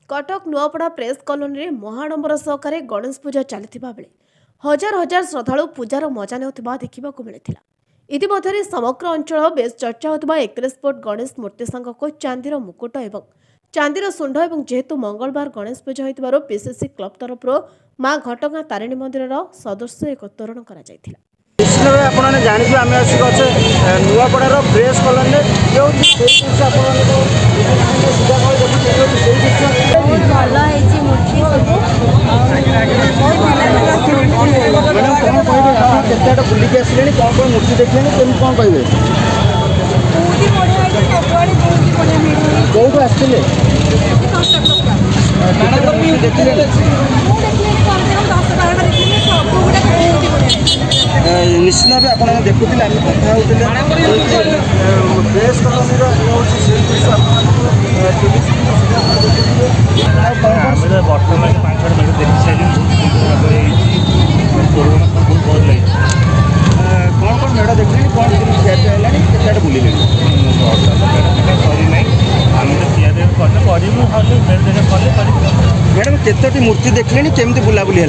Cuttack Nuapada press colony में महाडंबर सहकारे गणेश पूजा चलता बेले हजार हजार श्रद्धालु पूजार मजा नेउथिबा देखिबाकु मिलिथिला। इतिमध्यरे समग्र अंचल बेस चर्चा होता 31 फुट गणेश मूर्ति संघ चांदीर मुकुट और चांदीर सुंड और जेहेतु मंगलवार गणेश पूजा होइतिबारु पीसीसी क्लब तरफ मां घटगां तारिणी मंदिर सदस्य एक तोरण करा जायथिला। निश्चित भाव आपने जानते आम आसिक अच्छे नुआपड़ार प्रेस कॉलोनी केते बुलिक आसिले कौन कौन मूर्ति देखिए कौन कौन कहे कौटू आसते निश्चित भाव आप देखुले आम कथा होते प्रेस कॉलोनी बर्तमान 5-6 मिनट देखी सारे कौन कौन मेढ़ देखिए कौन खे बुले मैडम केतोटी मूर्ति देखले केमती बुलाबुली है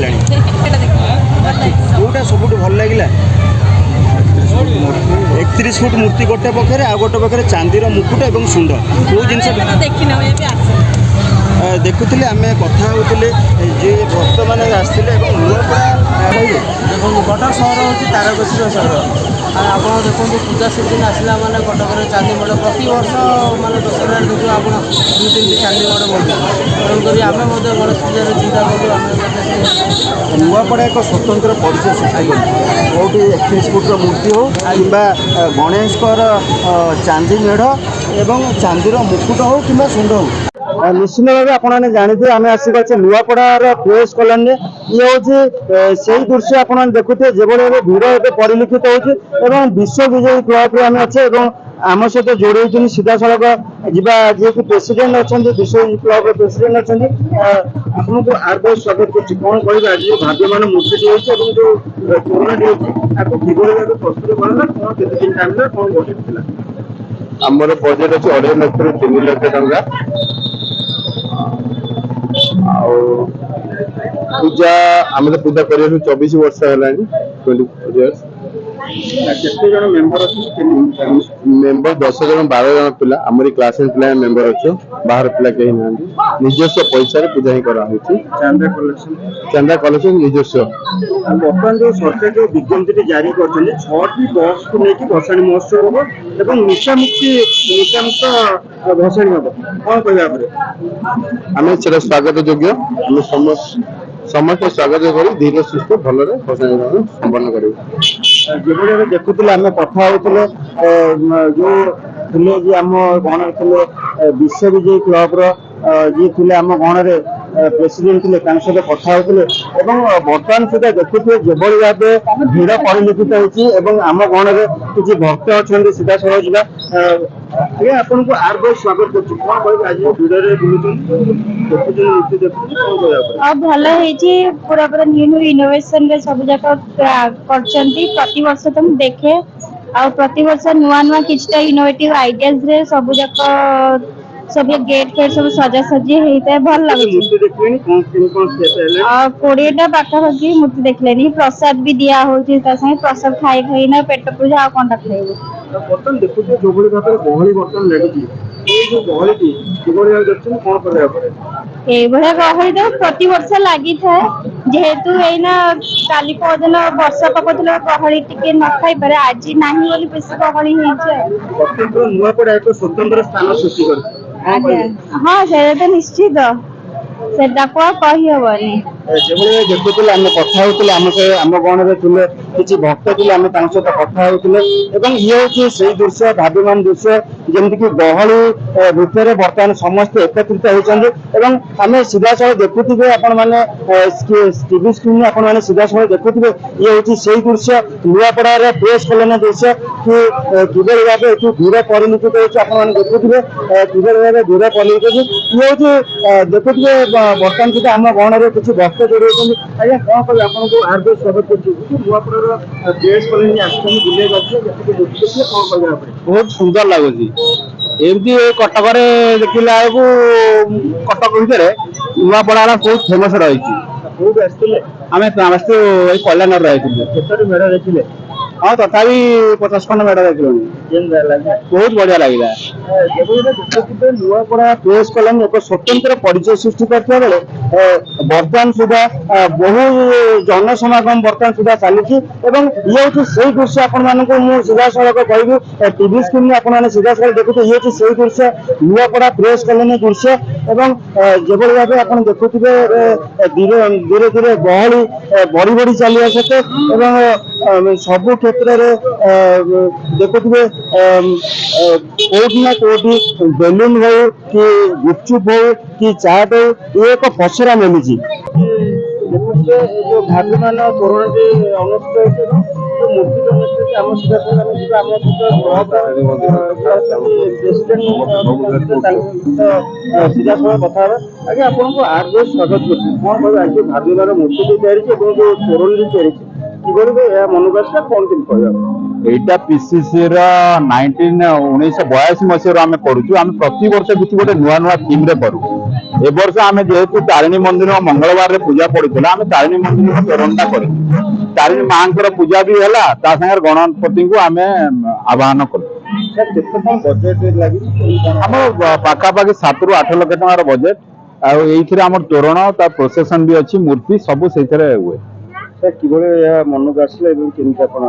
कौटा सब भल लगे 31 फुट मूर्ति गोटे पक्षे आ गोटे पाखे चांदीर मुकुट और सुंड कौ जिन देखुले आम कथा होते जे बर्तमान आसते देखो कटक सहर हूँ तारकसी सहर आप देखो पूजा सीजन आसला माने कटक चांदी मेढ़ प्रति वर्ष माने दशहरा देखो आप 2-3 चांदी मेढ़ बढ़ तेणुक आम गणेश पूजा चिंता करूँ नुआपड़ा एक स्वतंत्र परिचय सृष्टि कौटी 31 फुट्र मूर्ति हो कि गणेश चांदी मेढ़ एवं चांदीर मुकुट हो कि सुंड हो निश्चित भाव आपने जानते आम आसिक अच्छे नुआपड़ार प्रेस कॉलोनी ये हूँ से दृश्य आप देखुए जो भिड़ ए परिलक्षित हो विश्व विजयी क्लब आम अच्छे आम सहित जोड़े सीधा सड़क जी प्रेसिडेंट अच्छा विश्व विजयी क्लब प्रेसिडेंट अच्छा आपको आर बहुत स्वागत कर कौन कह आज भाग्यमान मूर्ति होती जो कोरोना आपको किभली प्रस्तुत करना कौन केते दिन टाइम कौन बढ़ी आमर बजेट अच्छे 2.5 लाख रु 3 लाख टंका पूजा आम तो पूजा कर 24 वर्ष है 24 इयर्स केते जन मेंबर मेंबर 10 जन 12 जन पिला आमरी क्लासमेट पिला मेंबर अच्छो बाहर पिला कहीं ना निजस्व पैसा रे पूजा ही करा होची चांदा कलेक्शन निजस्व बर्तमान जो सरकार जो विज्ञप्ति जारी कर 6टी बस को लेकिन भसाणी महोत्सव हम और निशामुक्त भसाणी हम कौन कह आम से स्वागत योग्य आम समस्त स्वागत कर धीरे सुस्थ भल भसाणी संपन्न कर जो देखुले आम कथा होते जो थे आम गण थे विश्व विजयी क्लब जी थे आम गण प्रेसिडेंट थे सहित कथा होते बर्तमान सुधा देखुए जो भाव भिड़ परिलक्षित होती आम गण में किसी भक्त अच्छा सीधा सड़क जावा आपन को आर बहुत स्वागत कर कौन कह आज भिड़ बुलूती भल पूरा पूरा न्यू इनोवेशन रे सब जाक प्रति वर्ष तो देखे आ प्रति वर्ष नुआ नुआ किछटा इनोवेटिव आइडियाज रे सब जाक सब गेट फेट सब सजा सजी होता है भल लगे 20टा पाखापाखि मूर्ति देखले प्रसाद भी दिया होती प्रसाद खाई खाई ना पेट पूजा आ कौन खाइबे बर्तन देखुए जो भाई भाव गहली बर्तन लगी जो गहली कौन करा गहली तो प्रति वर्ष लगी था जेहेतु एना काली पदन वर्षा पकड़ गहली टिके न खाई पारे आज नहीं बोली बेस गहली नुआपड़ा एक स्वतंत्र स्थान सृष्टि कर हाँ से तो निश्चित से कही हेनी देखुले आम कथा होते आम गण में थे किसी भक्त थे आम सहित कथा होते ये हूँ से दृश्य भाग्यमान दृश्य जमीक गहली भितर बर्तमान समस्त एकत्रित होती आम सीधा सड़क देखुवे टीवी स्क्रीन में सीधा सड़क देखुवे ये हूँ से दृश्य नुआपड़ार प्रेस कॉलोनी दृश्य कि किभली भाव ये भिड़ परिलक्षित होती देखुवे किभली भाव भिड़ परिलक्षित ये हूँ देखुवे बर्तमान सुधा आम गण में किसी भक्त ସହିତ ଯୋଡ଼ି ଅଛନ୍ତି। ଆଜ୍ଞା କ'ଣ କହିବେ ଆପଣଙ୍କୁ ହାର୍ଦ୍ଦିକ ସ୍ୱାଗତ କରୁଛି। ନୂଆପଡ଼ାର ପ୍ରେସ୍ କଲୋନୀ ଆସିଛନ୍ତି ବୁଲିବାକୁ ଆସିଲେ ଯେତିକି ମୂର୍ତ୍ତି ଦେଖିଲେ କ'ଣ କହିବେ ଆପଣ? ବହୁତ ସୁନ୍ଦର ଲାଗୁଛି। ଏମିତି କଟକରେ ଦେଖିଲା ବେଳକୁ କଟକ ଭିତରେ ନୂଆପଡା ବହୁତ ଫେମସ ରହିଛି। କୋଉଠୁ ଆସିଥିଲେ? ଆମେ ଆସିଛୁ ଏଇ କଲ୍ୟାଣରେ ରହିଥିଲୁ। କେତୋଟି ମେଢ଼ ଦେଖିଲେ? ହଁ ତଥାପି 50 ଖଣ୍ଡ ମେଢ ଦେଖିଲୁଣି। କେମିତି ଲାଗିଲା? ବହୁତ ବଢିଆ ଲାଗିଲା। ଯେଭଳି ଦେଖୁଥିବେ ନୂଆପଡ଼ା ପ୍ରେସ୍ କଲୋନୀ ଏକ ସ୍ୱତନ୍ତ୍ର ପରିଚୟ ସୃଷ୍ଟି କରିଥିବା ବେଳେ ବର୍ତ୍ତମାନ ସୁଦ୍ଧା ବହୁ ଜନସମାଗମ ବର୍ତ୍ତମାନ ସୁଦ୍ଧା ଚାଲିଛି ଏବଂ ଇଏ ହେଉଛି ସେଇ ଦୃଶ୍ୟ ଆପଣମାନଙ୍କୁ ମୁଁ ସିଧାସଳଖ କହିବି ଟିଭି ସ୍କ୍ରିନ୍ରେ ଆପଣମାନେ ସିଧାସଳଖ ଦେଖୁଥିବେ ଇଏ ହେଉଛି ସେଇ ଦୃଶ୍ୟ ନୂଆପଡ଼ା ପ୍ରେସ୍ କଲୋନୀ ଦୃଶ୍ୟ ଏବଂ ଯେଭଳି ଭାବେ ଆପଣ ଦେଖୁଥିବେ ଧୀରେ ଧୀରେ ଗହଳି ବଢି ବଢି ଚାଲିବା ସତ୍ତ୍ୱେ ଏବଂ ସବୁ କ୍ଷେତ୍ରରେ ଦେଖୁଥିବେ କୋଉଠି ନା କୋଉଠି ବେଲୁନ ହଉ କି ଗୁପଚୁପ ହଉ କି ଚାଟ ହଉ ଇଏ ଏକ ପସରା ମିଳୁଛି। ଦେଖୁଥିବେ ଏ ଯୋଉ ଭାବିମାନ ତୋରଣଟି ଅନୁଷ୍ଠିତ ହେଉଛି ଏବଂ ମୂର୍ତ୍ତି ଅନୁଷ୍ଠିତ ଆମ ସିଧାସଳଖ ଆମେ ଯିବା ଆମ ସିଧାସଳଖ କଥା ହେବା। ଆଜ୍ଞା ଆପଣଙ୍କୁ ହାର୍ଦ୍ଦିକ ସ୍ୱାଗତ କରୁଛି। କ'ଣ କହିବେ ଆଜି ଭାବିବାର ମୂର୍ତ୍ତିଟି ତିଆରିଛି ଏବଂ ଯୋଉ ତୋରଣଟି ତିଆରିଛି କିଭଳି ଏହା ମନକୁ ଆସିଲା କ'ଣ କେମିତି କହିବା? ଏଇଟା ପିସିସି ର 1982 ମସିହାରୁ ଆମେ କରୁଛୁ। ଆମେ ପ୍ରତିବର୍ଷ କିଛି ଗୋଟେ ନୂଆ ନୂଆ ଥିମ୍ ରେ କରୁ। ଏ ବର୍ଷ ଆମେ ଯେହେତୁ ତାରିଣୀ ମନ୍ଦିର ମଙ୍ଗଳବାରରେ ପୂଜା ପଡିଥିଲା ଆମେ ତାରିଣୀ ମନ୍ଦିର ତୋରଣଟା କରିଛୁ। ତାରିଣୀ ମାଙ୍କର ପୂଜା ବି ହେଲା ତା ସାଙ୍ଗରେ ଗଣପତିଙ୍କୁ ଆମେ ଆବାହନ କଲୁ। କେତେ କ'ଣ ବଜେଟ୍ ଲାଗିଛି? ଆମର ପାଖାପାଖି 7 ରୁ 8 ଲକ୍ଷ ଟଙ୍କାର ବଜେଟ୍। ଆଉ ଏଇଥିରେ ଆମର ତୋରଣ ତା ପ୍ରୋସେସନ ବି ଅଛି ମୂର୍ତ୍ତି ସବୁ ସେଇଥିରେ ହୁଏ। କିଭଳି ଏହା ମନକୁ ଆସିଲା ଏବଂ କେମିତି ଆପଣ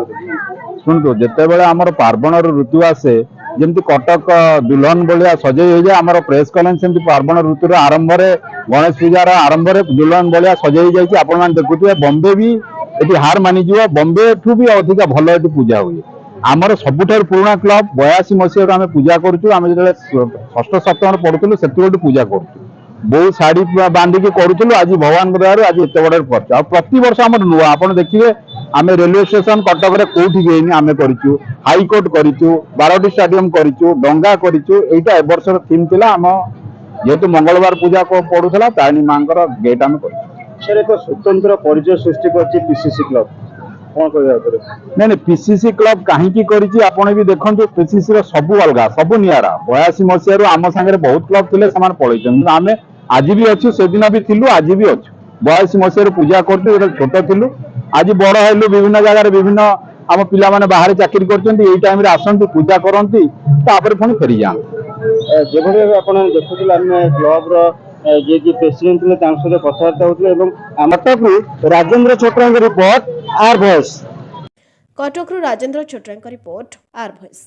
ଶୁଣନ୍ତୁ ଯେତେବେଳେ ଆମର ପାର୍ବଣର ଋତୁ ଆସେ ଯେମିତି କଟକ ଦୁଲ୍ହନ ଭଳିଆ ସଜେଇ ହେଇଯାଏ ଆମର ପ୍ରେସ୍ କଲୋନୀ ସେମିତି ପାର୍ବଣ ଋତୁର ଆରମ୍ଭରେ ଗଣେଶ ପୂଜାର ଆରମ୍ଭରେ ଦୁଲ୍ହନ ଭଳିଆ ସଜେଇ ଯାଇଛି। ଆପଣମାନେ ଦେଖୁଥିବେ ବମ୍ବେ ବି ଏଠି ହାର ମାନିଯିବ। ବମ୍ବେ ଠୁ ବି ଅଧିକା ଭଲ ଏଠି ପୂଜା ହୁଏ। ଆମର ସବୁଠାରୁ ପୁରୁଣା କ୍ଲବ 82 ମସିହାରୁ ଆମେ ପୂଜା କରୁଛୁ। ଆମେ ଯେତେବେଳେ ଷଷ୍ଠ ସପ୍ତମରେ ପଢୁଥିଲୁ ସେତେବେଳେ ପୂଜା କରୁଛୁ। ବହୁତ ଶାଢୀ ବାନ୍ଧିକି କରୁଥିଲୁ। ଆଜି ଭଗବାନଙ୍କ ଦୟାରୁ ଆଜି ଏତେ ବଡ କରୁଛୁ। ଆଉ ପ୍ରତିବର୍ଷ ଆମର ନୂଆ ଆପଣ ଦେଖିବେ ଆମେ ରେଲୱେ ଷ୍ଟେସନ କଟକରେ କୋଉଠି ହେଇନି ଆମେ କରିଛୁ। ହାଇକୋର୍ଟ କରିଛୁ, ବାରବାଟୀ ଷ୍ଟାଡିୟମ କରିଛୁ, ଡଙ୍ଗା କରିଛୁ। ଏଇଟା ଏ ବର୍ଷର ଥିମ୍ ଥିଲା। ଆମ ଯେହେତୁ ମଙ୍ଗଳବାର ପୂଜା ପଡୁଥିଲା ତାରିଣୀ ମାଙ୍କର ଗେଟ୍ ଆମେ କରିଛୁ। ସାର୍ ଏକ ସ୍ୱତନ୍ତ୍ର ପରିଚୟ ସୃଷ୍ଟି କରିଛି ପିସିସି କ୍ଲବ କ'ଣ କହିବା ଉପରେ? ନାଇଁ ପିସିସି କ୍ଲବ କାହିଁକି କରିଛି ଆପଣ ବି ଦେଖନ୍ତୁ। ପିସିସି ର ସବୁ ଅଲଗା ସବୁ ନିଆରା। 82 ମସିହାରୁ ଆମ ସାଙ୍ଗରେ ବହୁତ କ୍ଲବ ଥିଲେ ସେମାନେ ପଳେଇଛନ୍ତି କିନ୍ତୁ ଆମେ ଆଜି ବି ଅଛୁ ସେଦିନ ବି ଥିଲୁ ଆଜି ବି ଅଛୁ। 82 ମସିହାରୁ ପୂଜା କରୁଛୁ ଯେତେବେଳେ ଛୋଟ ଥିଲୁ ଆଜି ବଡ ହେଲୁ ବିଭିନ୍ନ ଜାଗାରେ ବିଭିନ୍ନ ଆମ ପିଲାମାନେ ବାହାରେ ଚାକିରି କରୁଛନ୍ତି। ଏଇ ଟାଇମରେ ଆସନ୍ତି ପୂଜା କରନ୍ତି ତାପରେ ପୁଣି ଫେରିଯାଆନ୍ତି। ଯେଭଳି ଭାବେ ଆପଣ ଦେଖୁଥିଲେ ଆମେ କ୍ଲବର ଯିଏକି ପ୍ରେସିଡେଣ୍ଟ ଥିଲେ ତାଙ୍କ ସହିତ କଥାବାର୍ତ୍ତା ହେଉଥିଲେ ଏବଂ କଟକରୁ ରାଜେନ୍ଦ୍ର ଛୋଟରାଙ୍କ ରିପୋର୍ଟ ଆର୍ ଭଏସ୍। କଟକରୁ ରାଜେନ୍ଦ୍ର ଛୋଟରାଙ୍କ ରିପୋର୍ଟ ଆର୍ ଭଏସ୍।